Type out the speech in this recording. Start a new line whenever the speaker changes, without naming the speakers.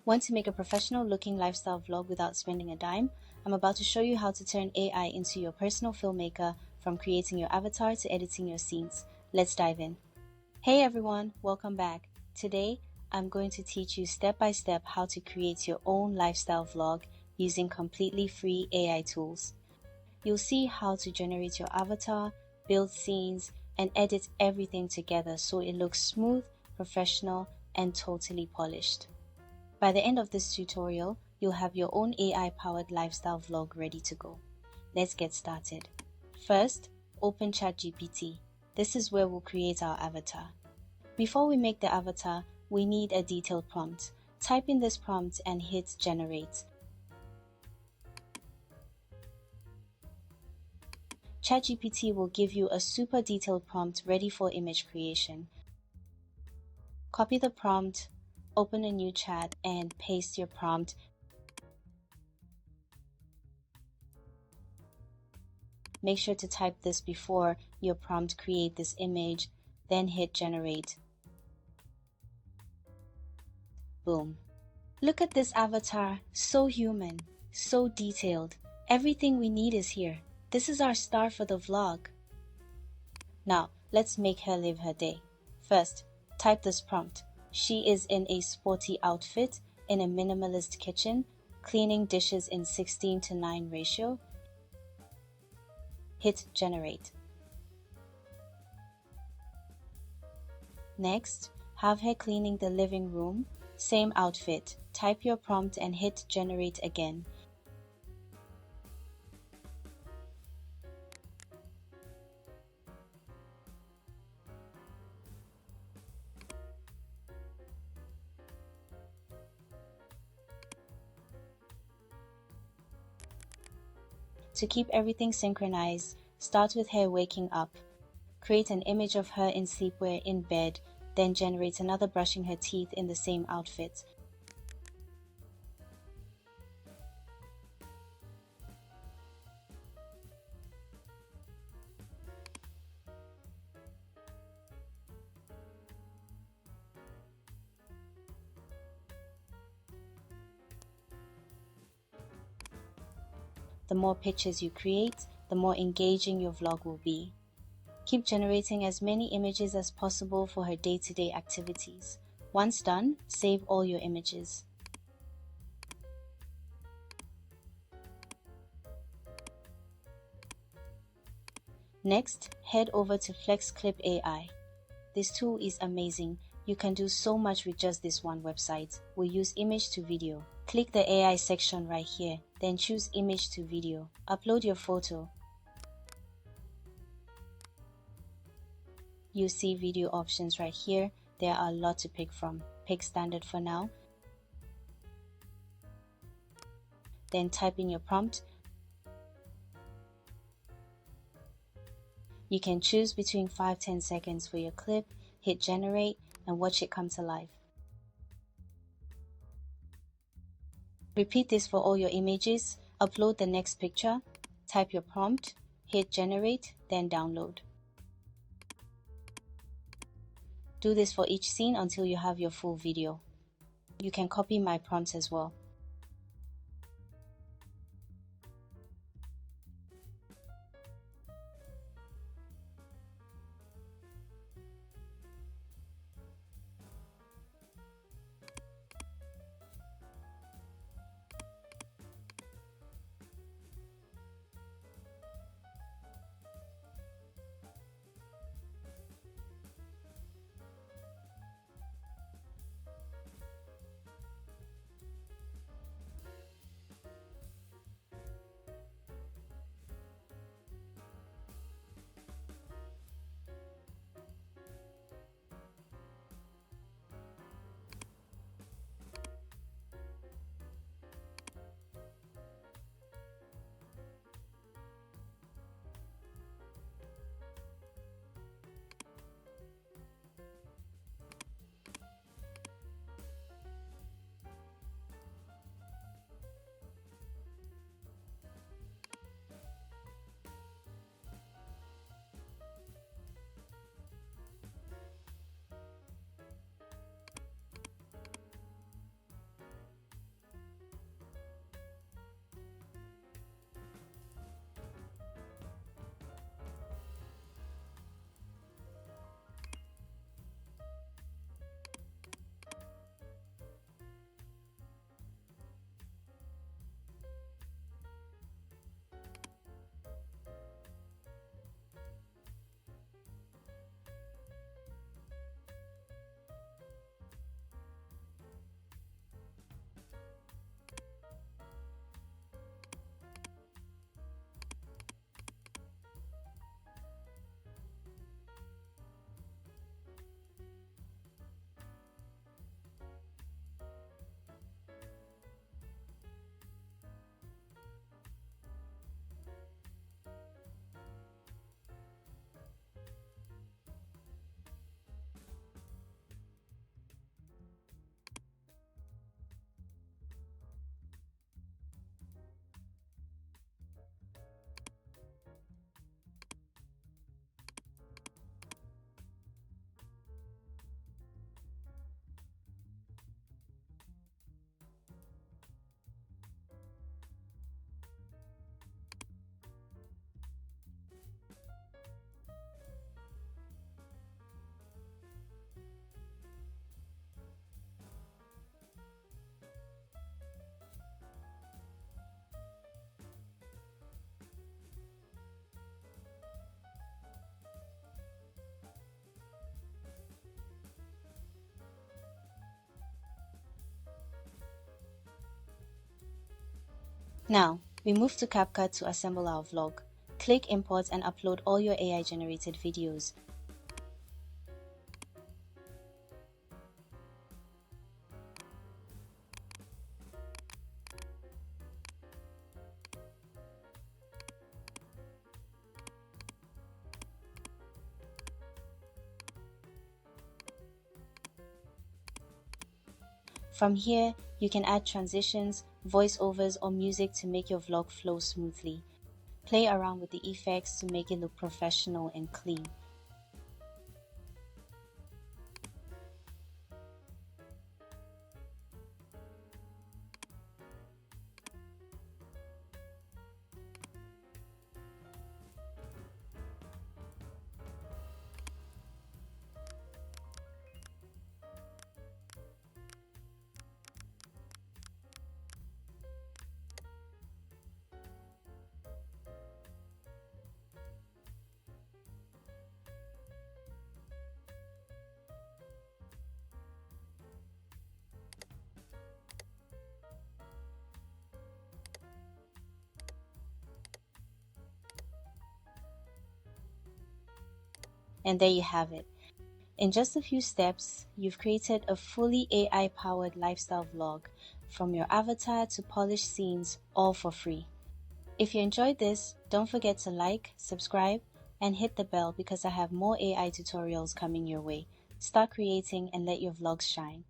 Want to make a professional looking lifestyle vlog without spending a dime? I'm about to show you how to turn AI into your personal filmmaker, from creating your avatar to editing your scenes. Let's dive in. Hey everyone, welcome back. Today, I'm going to teach you step by step how to create your own lifestyle vlog using completely free AI tools. You'll see how to generate your avatar, build scenes, and edit everything together so it looks smooth, professional, and totally polished. By the end of this tutorial, you'll have your own AI-powered lifestyle vlog ready to go. Let's get started. First, open ChatGPT. This is where we'll create our avatar. Before we make the avatar, we need a detailed prompt. Type in this prompt and hit generate. ChatGPT will give you a super detailed prompt ready for image creation. Copy the prompt, open a new chat, and paste your prompt. Make sure to type this before your prompt create this image, then hit generate. Boom. Look at this avatar, so human, so detailed. Everything we need is here. This is our star for the vlog. Now, let's make her live her day. First, type this prompt. She is in a sporty outfit in a minimalist kitchen, cleaning dishes in 16:9 ratio. Hit generate. Next, have her cleaning the living room, same outfit. Type your prompt and hit generate again. To keep everything synchronized, start with her waking up. Create an image of her in sleepwear in bed, then generate another brushing her teeth in the same outfit. The more pictures you create, the more engaging your vlog will be. Keep generating as many images as possible for her day-to-day activities. Once done, save all your images. Next, head over to Flex Clip AI. This tool is amazing. You can do so much with just this one website. We use image to video. Click the AI section right here, then choose image to video. Upload your photo. You see video options right here. There are a lot to pick from. Pick standard for now. Then type in your prompt. You can choose between 5-10 seconds for your clip, hit generate, and watch it come to life. Repeat this for all your images. Upload the next picture, type your prompt, hit generate, then download. Do this for each scene until you have your full video. You can copy my prompts as well. Now, we move to CapCut to assemble our vlog. Click Import and upload all your AI-generated videos. From here, you can add transitions, voiceovers, or music to make your vlog flow smoothly. Play around with the effects to make it look professional and clean. And there you have it. In just a few steps, you've created a fully AI-powered lifestyle vlog, from your avatar to polished scenes, all for free. If you enjoyed this, don't forget to like, subscribe, and hit the bell because I have more AI tutorials coming your way. Start creating and let your vlogs shine.